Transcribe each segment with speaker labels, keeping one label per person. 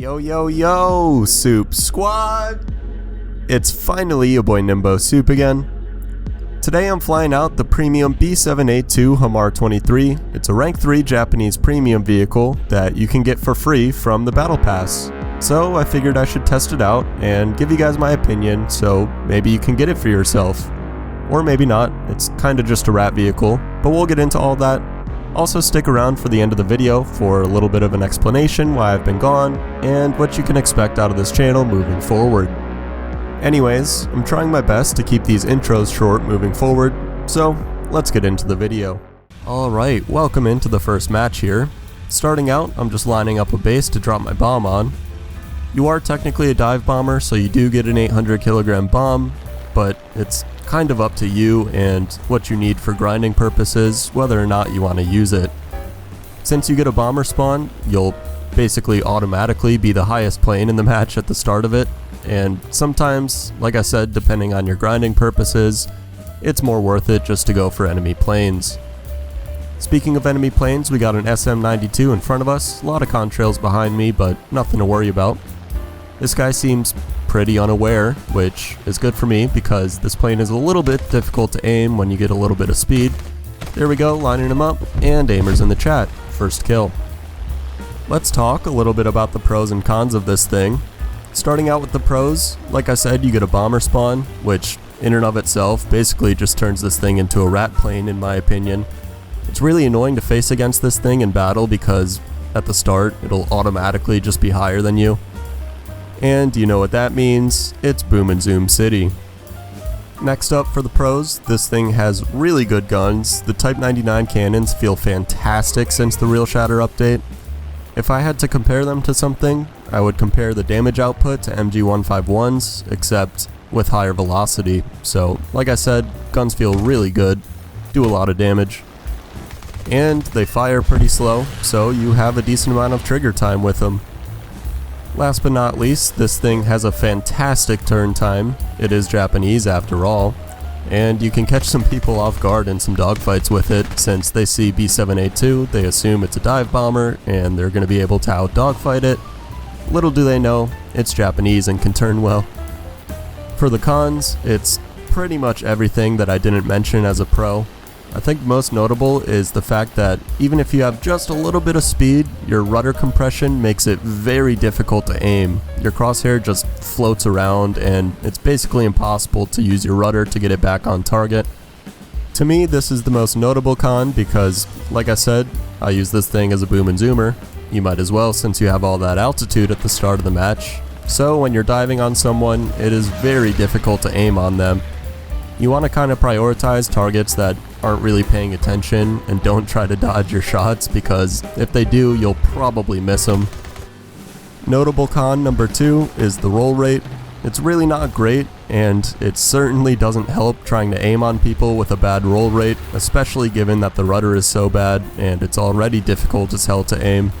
Speaker 1: Yo, yo, yo, Soup Squad! It's finally your boy Nimbo Soup again. Today I'm flying out the premium B7A2 Homare 23. It's a rank 3 Japanese premium vehicle that you can get for free from the Battle Pass. So I figured I should test it out and give you guys my opinion, so maybe you can get it for yourself. Or maybe not, it's kinda just a rat vehicle, but we'll get into all that. Also stick around for the end of the video for a little bit of an explanation why I've been gone, and what you can expect out of this channel moving forward. Anyways, I'm trying my best to keep these intros short moving forward, so let's get into the video. Alright, welcome into the first match here. Starting out, I'm just lining up a base to drop my bomb on. You are technically a dive bomber, so you do get an 800 kilogram bomb, but it's kind of up to you and what you need for grinding purposes, whether or not you want to use it. Since you get a bomber spawn, you'll basically automatically be the highest plane in the match at the start of it, and sometimes, like I said, depending on your grinding purposes, it's more worth it just to go for enemy planes. Speaking of enemy planes, we got an SM92 in front of us, a lot of contrails behind me, but nothing to worry about. This guy seems pretty unaware, which is good for me because this plane is a little bit difficult to aim when you get a little bit of speed. There we go, lining him up, and aimers in the chat. First kill. Let's talk a little bit about the pros and cons of this thing. Starting out with the pros, like I said, you get a bomber spawn, which in and of itself basically just turns this thing into a rat plane in my opinion. It's really annoying to face against this thing in battle because at the start it'll automatically just be higher than you. And you know what that means, it's boom and zoom city. Next up for the pros, this thing has really good guns. The Type 99 cannons feel fantastic since the Real Shatter update. If I had to compare them to something, I would compare the damage output to MG151's, except with higher velocity. So, like I said, guns feel really good, do a lot of damage. And they fire pretty slow, so you have a decent amount of trigger time with them. Last but not least, this thing has a fantastic turn time. It is Japanese after all, and you can catch some people off guard in some dogfights with it. Since they see B7A2, they assume it's a dive bomber and they're going to be able to out dogfight it. Little do they know, it's Japanese and can turn well. For the cons, it's pretty much everything that I didn't mention as a pro. I think most notable is the fact that even if you have just a little bit of speed, your rudder compression makes it very difficult to aim. Your crosshair just floats around and it's basically impossible to use your rudder to get it back on target. To me, this is the most notable con because, like I said, I use this thing as a boom and zoomer. You might as well since you have all that altitude at the start of the match. So when you're diving on someone, it is very difficult to aim on them. You want to kind of prioritize targets that aren't really paying attention and don't try to dodge your shots because if they do, you'll probably miss them. Notable con number 2 is the roll rate. It's really not great, and it certainly doesn't help trying to aim on people with a bad roll rate, especially given that the rudder is so bad and it's already difficult as hell to aim.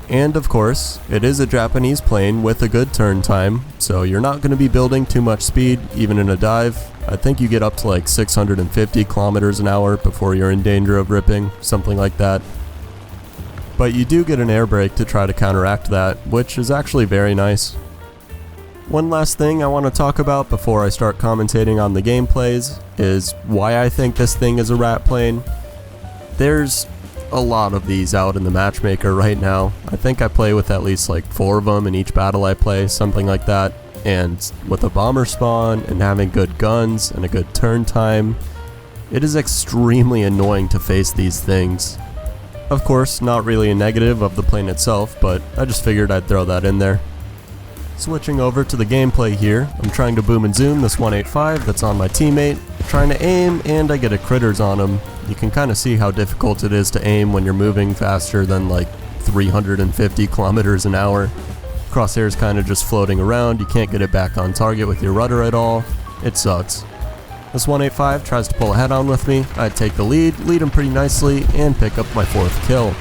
Speaker 1: And of course, it is a Japanese plane with a good turn time, so you're not going to be building too much speed even in a dive. I think you get up to like 650 kilometers an hour before you're in danger of ripping, something like that. But you do get an air brake to try to counteract that, which is actually very nice. One last thing I want to talk about before I start commentating on the gameplays is why I think this thing is a rat plane. There's a lot of these out in the matchmaker right now. I think I play with at least like 4 of them in each battle I play, something like that. And with a bomber spawn and having good guns and a good turn time, it is extremely annoying to face these things. Of course, not really a negative of the plane itself, but I just figured I'd throw that in there. Switching over to the gameplay here, I'm trying to boom and zoom this 185 that's on my teammate, trying to aim, and I get a critters on him. You can kind of see how difficult it is to aim when you're moving faster than like 350 kilometers an hour. Crosshair's kind of just floating around, you can't get it back on target with your rudder at all. It sucks. This 185 tries to pull a head-on with me. I take the lead him pretty nicely, and pick up my 4th kill.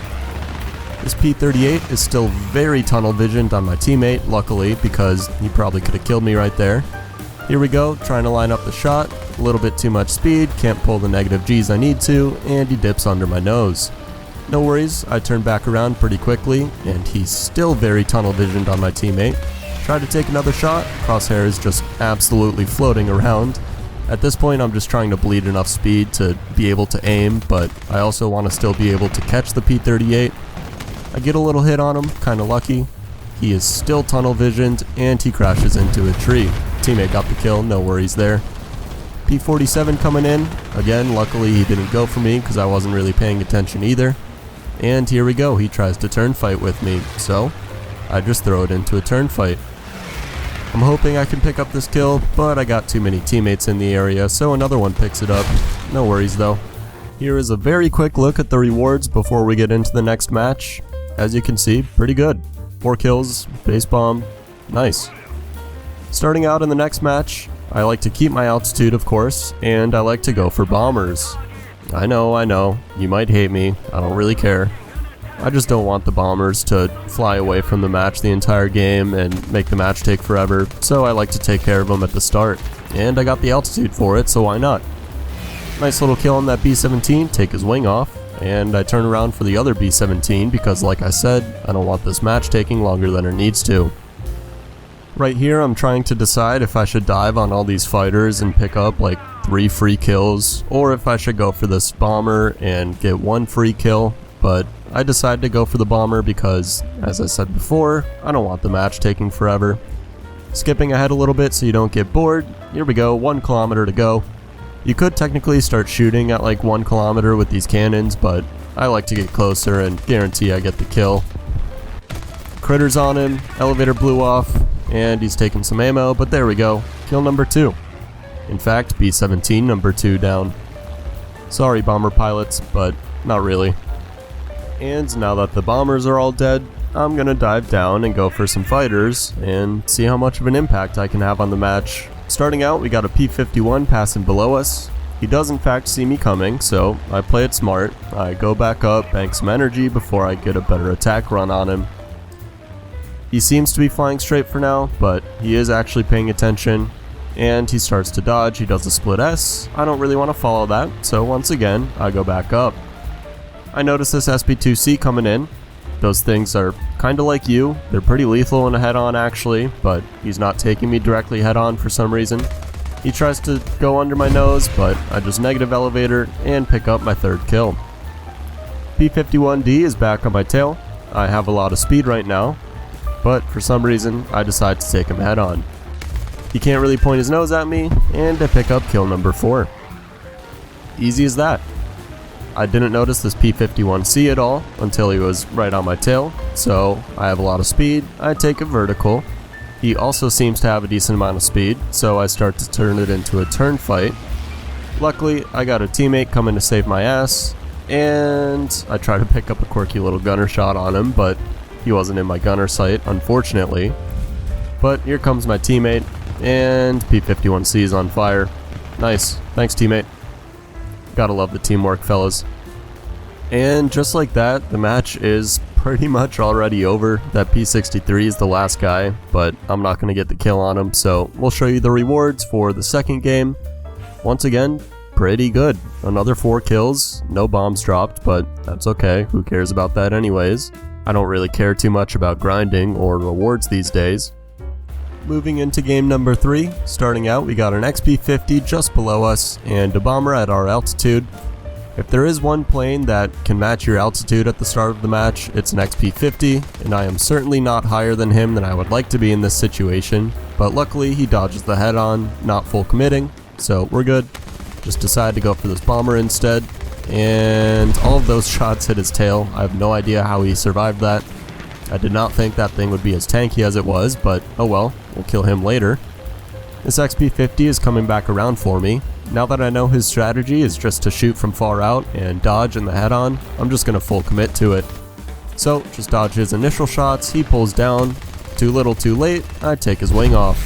Speaker 1: This P-38 is still very tunnel visioned on my teammate, luckily, because he probably could have killed me right there. Here we go, trying to line up the shot, a little bit too much speed, can't pull the negative Gs I need to, and he dips under my nose. No worries, I turn back around pretty quickly, and he's still very tunnel visioned on my teammate. Try to take another shot, Crosshair is just absolutely floating around. At this point I'm just trying to bleed enough speed to be able to aim, but I also want to still be able to catch the P38. I get a little hit on him, kinda lucky. He is still tunnel visioned, and he crashes into a tree. Teammate got the kill, no worries there. P47 coming in. Again, luckily he didn't go for me because I wasn't really paying attention either. And here we go, he tries to turn fight with me, so I just throw it into a turn fight. I'm hoping I can pick up this kill, but I got too many teammates in the area, so another one picks it up. No worries though. Here is a very quick look at the rewards before we get into the next match. As you can see, pretty good. 4 kills, base bomb, nice. Starting out in the next match, I like to keep my altitude of course, and I like to go for bombers. I know, you might hate me, I don't really care. I just don't want the bombers to fly away from the match the entire game and make the match take forever, so I like to take care of them at the start. And I got the altitude for it, so why not? Nice little kill on that B17, take his wing off, and I turn around for the other B17 because like I said, I don't want this match taking longer than it needs to. Right here I'm trying to decide if I should dive on all these fighters and pick up like 3 free kills, or if I should go for this bomber and get 1 free kill, but I decided to go for the bomber because, as I said before, I don't want the match taking forever. Skipping ahead a little bit so you don't get bored, here we go, 1 kilometer to go. You could technically start shooting at like 1 kilometer with these cannons, but I like to get closer and guarantee I get the kill. Critters on him, elevator blew off, and he's taking some ammo, but there we go, kill number 2. In fact, B17 number 2 down. Sorry bomber pilots, but not really. And now that the bombers are all dead, I'm gonna dive down and go for some fighters and see how much of an impact I can have on the match. Starting out, we got a P51 passing below us. He does in fact see me coming, so I play it smart. I go back up, bank some energy before I get a better attack run on him. He seems to be flying straight for now, but he is actually paying attention, and he starts to dodge. He does a split S. I don't really want to follow that, so once again, I go back up. I notice this SP2C coming in. Those things are kinda like you. They're pretty lethal in a head-on actually, but he's not taking me directly head-on for some reason. He tries to go under my nose, but I just negative elevator and pick up my 3rd kill. P51D is back on my tail. I have a lot of speed right now, but for some reason I decide to take him head on. He can't really point his nose at me, and I pick up kill number 4. Easy as that. I didn't notice this P51C at all until he was right on my tail, so I have a lot of speed, I take it vertical. He also seems to have a decent amount of speed, so I start to turn it into a turn fight. Luckily, I got a teammate coming to save my ass, and I try to pick up a quirky little gunner shot on him, but he wasn't in my gunner sight, unfortunately. But here comes my teammate, and P51C is on fire. Nice, thanks teammate. Gotta love the teamwork, fellas. And just like that, the match is pretty much already over. That P63 is the last guy, but I'm not gonna get the kill on him, so we'll show you the rewards for the second game. Once again, pretty good. Another 4 kills, no bombs dropped, but that's okay, who cares about that anyways. I don't really care too much about grinding or rewards these days. Moving into game number 3, starting out we got an XP50 just below us and a bomber at our altitude. If there is one plane that can match your altitude at the start of the match, it's an XP50, and I am certainly not higher than him than I would like to be in this situation, but luckily he dodges the head on, not full committing, so we're good. Just decide to go for this bomber instead, and all of those shots hit his tail. I have no idea how he survived that. I did not think that thing would be as tanky as it was, but oh well, we'll kill him later. This XP50 is coming back around for me. Now that I know his strategy is just to shoot from far out and dodge in the head-on, I'm just going to full commit to it. So, just dodge his initial shots, he pulls down, too little too late, I take his wing off.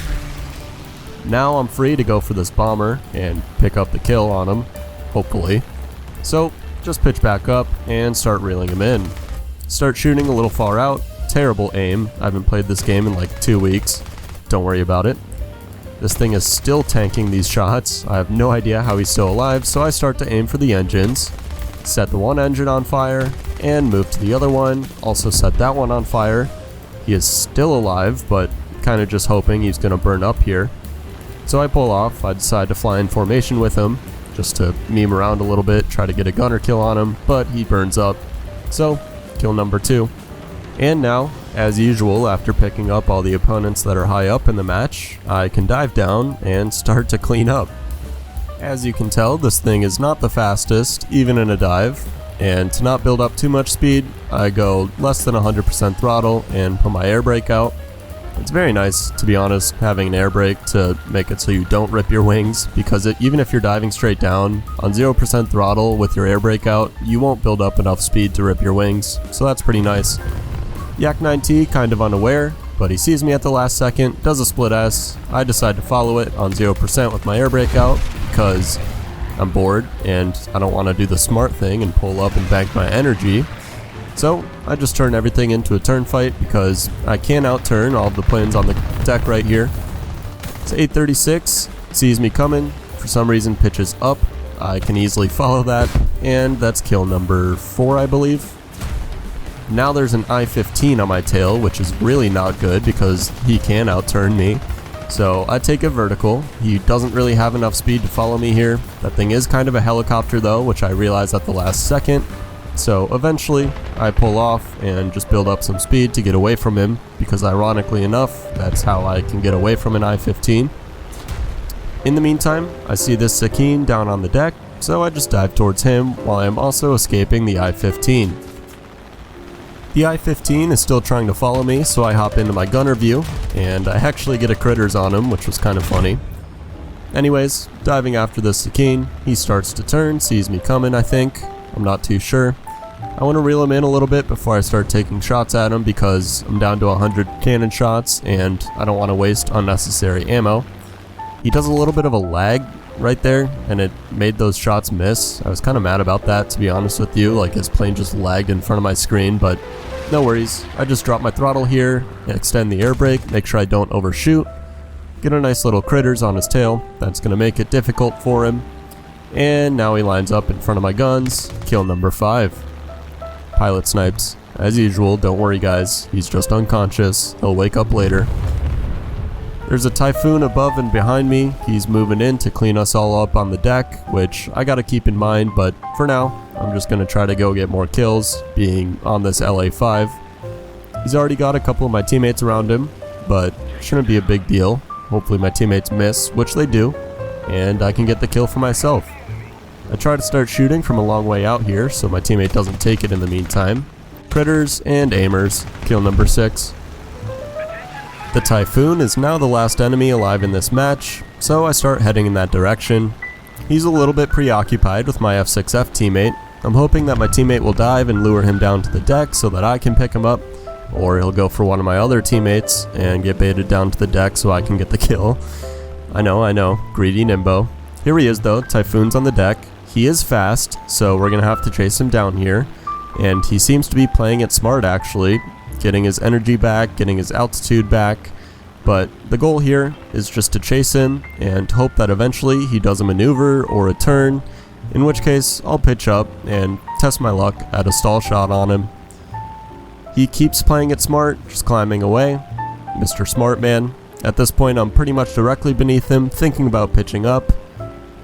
Speaker 1: Now I'm free to go for this bomber and pick up the kill on him, hopefully. So, just pitch back up and start reeling him in. Start shooting a little far out, terrible aim, I haven't played this game in like 2 weeks, don't worry about it. This thing is still tanking these shots. I have no idea how he's still alive, so I start to aim for the engines, set the one engine on fire, and move to the other one, also set that one on fire. He is still alive, but kind of just hoping he's going to burn up here. So I pull off. I decide to fly in formation with him, just to meme around a little bit, try to get a gunner kill on him, but he burns up. So, kill number 2. And now, as usual, after picking up all the opponents that are high up in the match, I can dive down and start to clean up. As you can tell, this thing is not the fastest, even in a dive, and to not build up too much speed, I go less than 100% throttle and put my air brake out. It's very nice, to be honest, having an air brake to make it so you don't rip your wings, because even if you're diving straight down, on 0% throttle with your air brake out, you won't build up enough speed to rip your wings, so that's pretty nice. Yak 9T kind of unaware, but he sees me at the last second, does a split S. I decide to follow it on 0% with my air brake out, because I'm bored and I don't want to do the smart thing and pull up and bank my energy. So I just turn everything into a turn fight because I can outturn all of the planes on the deck right here. It's 836, sees me coming, for some reason pitches up. I can easily follow that, and that's kill number 4, I believe. Now there's an I-15 on my tail, which is really not good because he can outturn me. So I take it vertical. He doesn't really have enough speed to follow me here. That thing is kind of a helicopter though, which I realized at the last second. So eventually I pull off and just build up some speed to get away from him, because ironically enough, that's how I can get away from an I-15. In the meantime, I see this Sakine down on the deck, so I just dive towards him while I am also escaping the I-15. The I-15 is still trying to follow me, so I hop into my gunner view, and I actually get a critters on him, which was kind of funny. Anyways, diving after this Sakine, he starts to turn, sees me coming I think, I'm not too sure. I want to reel him in a little bit before I start taking shots at him because I'm down to 100 cannon shots and I don't want to waste unnecessary ammo. He does a little bit of a lag right there and it made those shots miss. I was kind of mad about that, to be honest with you, like his plane just lagged in front of my screen, but no worries. I just drop my throttle here, extend the air brake, make sure I don't overshoot, get a nice little critters on his tail. That's going to make it difficult for him. And now he lines up in front of my guns. Kill number 5. Pilot snipes. As usual, don't worry guys, he's just unconscious. He'll wake up later. There's a Typhoon above and behind me. He's moving in to clean us all up on the deck, which I gotta keep in mind, but for now, I'm just gonna try to go get more kills, being on this LA5. He's already got a couple of my teammates around him, but shouldn't be a big deal. Hopefully my teammates miss, which they do, and I can get the kill for myself. I try to start shooting from a long way out here so my teammate doesn't take it in the meantime. Critters and aimers. Kill number 6. The Typhoon is now the last enemy alive in this match, so I start heading in that direction. He's a little bit preoccupied with my F6F teammate. I'm hoping that my teammate will dive and lure him down to the deck so that I can pick him up, or he'll go for one of my other teammates and get baited down to the deck so I can get the kill. I know, greedy Nimbo. Here he is though, Typhoon's on the deck. He is fast, so we're gonna have to chase him down here, and he seems to be playing it smart actually, getting his energy back, getting his altitude back, but the goal here is just to chase him and hope that eventually he does a maneuver or a turn, in which case I'll pitch up and test my luck at a stall shot on him. He keeps playing it smart, just climbing away. Mr. Smart Man. At this point I'm pretty much directly beneath him, thinking about pitching up.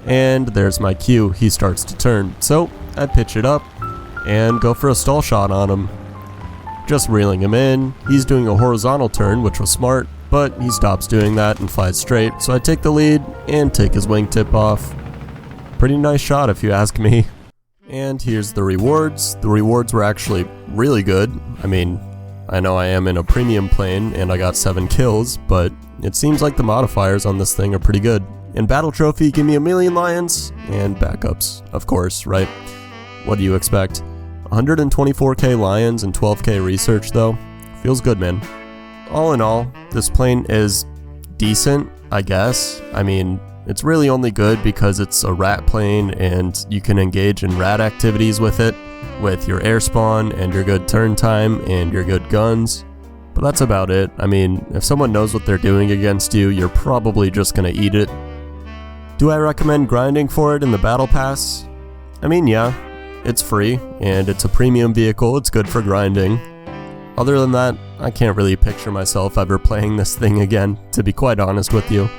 Speaker 1: And there's my cue, he starts to turn. So I pitch it up and go for a stall shot on him. Just reeling him in. He's doing a horizontal turn, which was smart, but he stops doing that and flies straight. So I take the lead and take his wingtip off. Pretty nice shot if you ask me. And here's the rewards. The rewards were actually really good. I mean, I know I am in a premium plane and I got 7 kills, but it seems like the modifiers on this thing are pretty good. In Battle Trophy, give me 1,000,000 lions, and backups, of course, right? What do you expect? 124k lions and 12k research though? Feels good, man. All in all, this plane is decent, I guess. I mean, it's really only good because it's a rat plane and you can engage in rat activities with it, with your airspawn and your good turn time and your good guns. But that's about it. I mean, if someone knows what they're doing against you, you're probably just gonna eat it. Do I recommend grinding for it in the battle pass? I mean, yeah. it's free, and it's a premium vehicle, it's good for grinding. Other than that, I can't really picture myself ever playing this thing again, to be quite honest with you.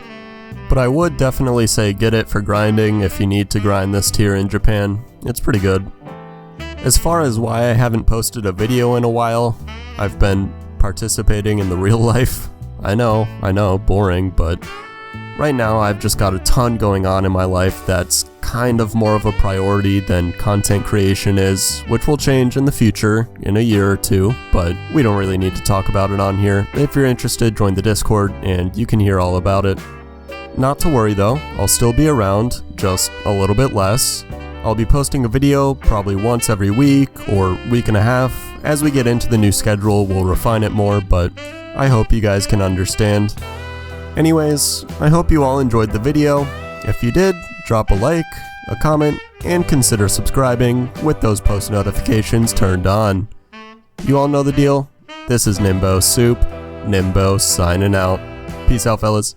Speaker 1: But I would definitely say get it for grinding if you need to grind this tier in Japan. It's pretty good. As far as why I haven't posted a video in a while, I've been participating in the real life. I know, boring, but right now I've just got a ton going on in my life that's kind of more of a priority than content creation is, which will change in the future, in a year or two, but we don't really need to talk about it on here. If you're interested, join the Discord and you can hear all about it. Not to worry though, I'll still be around, just a little bit less. I'll be posting a video probably once every week or week and a half. As we get into the new schedule, we'll refine it more, but I hope you guys can understand. Anyways, I hope you all enjoyed the video. If you did, drop a like, a comment, and consider subscribing with those post notifications turned on. You all know the deal. This is Nimbo Soup. Nimbo signing out. Peace out, fellas.